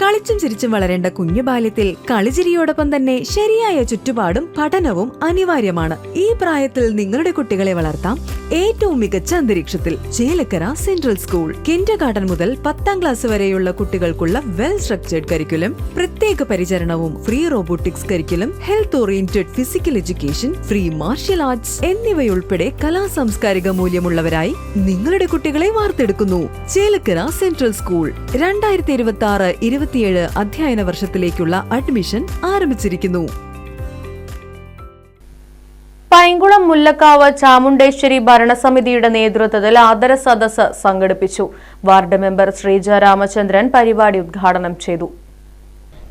കളിച്ചും ചിരിച്ചും വളരേണ്ട കുഞ്ഞു ബാല്യത്തിൽ കളിചിരിയോടൊപ്പം തന്നെ ശരിയായ ചുറ്റുപാടും പഠനവും അനിവാര്യമാണ്. ഈ പ്രായത്തിൽ നിങ്ങളുടെ കുട്ടികളെ വളർത്താം ഏറ്റവും മികച്ച അന്തരീക്ഷത്തിൽ. Chelakkara central school. കിൻഡർഗാർട്ടൻ മുതൽ 10ാം ക്ലാസ് വരെയുള്ള കുട്ടികൾക്കുള്ള വെൽ സ്ട്രക്ചേർഡ് കരിക്കുലം, പ്രത്യേക പരിചരണവും free robotics curriculum, health oriented physical education, free martial arts എന്നിവയുൾപ്പെടെ കലാസാംസ്കാരിക മൂല്യമുള്ളവരായി നിങ്ങളുടെ കുട്ടികളെ വാർത്തെടുക്കുന്നു. ചേലക്കര സെൻട്രൽ സ്കൂൾ 2026-27 അധ്യയന വർഷത്തിലേക്കുള്ള അഡ്മിഷൻ ആരംഭിച്ചിരിക്കുന്നു. പൈങ്കുളം മുല്ലക്കാവ് ചാമുണ്ടേശ്വരി ഭരണസമിതിയുടെ നേതൃത്വത്തിൽ ആദര സദസ്സ് സംഘടിപ്പിച്ചു. വാർഡ് മെമ്പർ ശ്രീജ രാമചന്ദ്രൻ പരിപാടി ഉദ്ഘാടനം ചെയ്തു.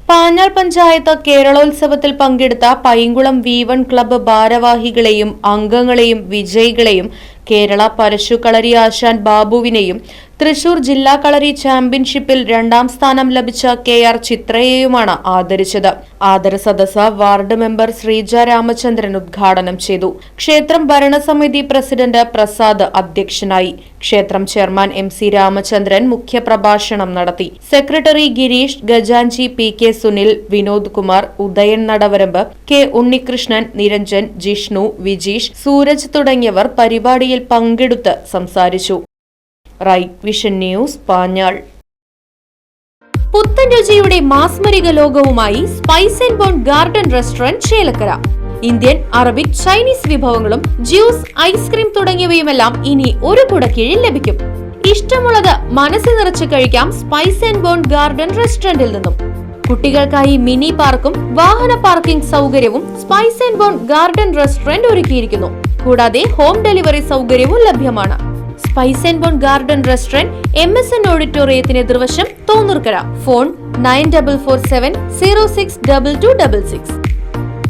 പാഞ്ഞാൾ പഞ്ചായത്ത് കേരളോത്സവത്തിൽ പങ്കെടുത്ത പൈങ്കുളം V1 ക്ലബ്ബ് ഭാരവാഹികളെയും അംഗങ്ങളെയും വിജയികളെയും കേരള പരശു കളരി ആശാൻ ബാബുവിനെയും തൃശൂർ ജില്ലാ കളരി ചാമ്പ്യൻഷിപ്പിൽ 2ാം സ്ഥാനം ലഭിച്ച KR ചിത്രയെയുമാണ് ആദരിച്ചത്. ആദര സദസ്സ് വാർഡ് മെമ്പർ ശ്രീജ രാമചന്ദ്രൻ ഉദ്ഘാടനം ചെയ്തു. ക്ഷേത്രം ഭരണസമിതി പ്രസിഡന്റ് പ്രസാദ് അധ്യക്ഷനായി. ക്ഷേത്രം ചെയർമാൻ MC രാമചന്ദ്രൻ മുഖ്യപ്രഭാഷണം നടത്തി. സെക്രട്ടറി ഗിരീഷ്, ഖജാൻജി PK സുനിൽ, വിനോദ് കുമാർ, ഉദയൻ നടവരമ്പ്, K ഉണ്ണികൃഷ്ണൻ, നിരഞ്ജൻ, ജിഷ്ണു, വിജീഷ്, സൂരജ് തുടങ്ങിയവർ പരിപാടിയിൽ പങ്കെടുത്ത് സംസാരിച്ചു. Right vision news, Panjal. പുത്തൻ രുചിയുടെ മാസ്മരിക ലോകവുമായി spice and bone garden restaurant Chelakkara. Indian, Arabic, Chinese വിഭവങ്ങളും ജ്യൂസ്, ഐസ്ക്രീം തുടങ്ങിയവയുമെല്ലാം ഇനി ഒരു കുടക്കീഴിൽ ലഭിക്കും. ഇഷ്ടമുള്ളത് മനസ്സ് നിറച്ച് കഴിക്കാം സ്പൈസ് ആൻഡ് ബോൺ ഗാർഡൻ റെസ്റ്റോറന്റിൽ നിന്നും. കുട്ടികൾക്കായി മിനി പാർക്കും വാഹന പാർക്കിംഗ് സൗകര്യവും spice and bone garden restaurant ഒരുക്കിയിരിക്കുന്നു. കൂടാതെ ഹോം ഡെലിവറി സൗകര്യവും ലഭ്യമാണ്. Spice and bone garden restaurant MSN ഓഡിറ്റോറിയത്തിന് എതിർവശം തോന്നൂർക്കര. ഫോൺ 9447 062266.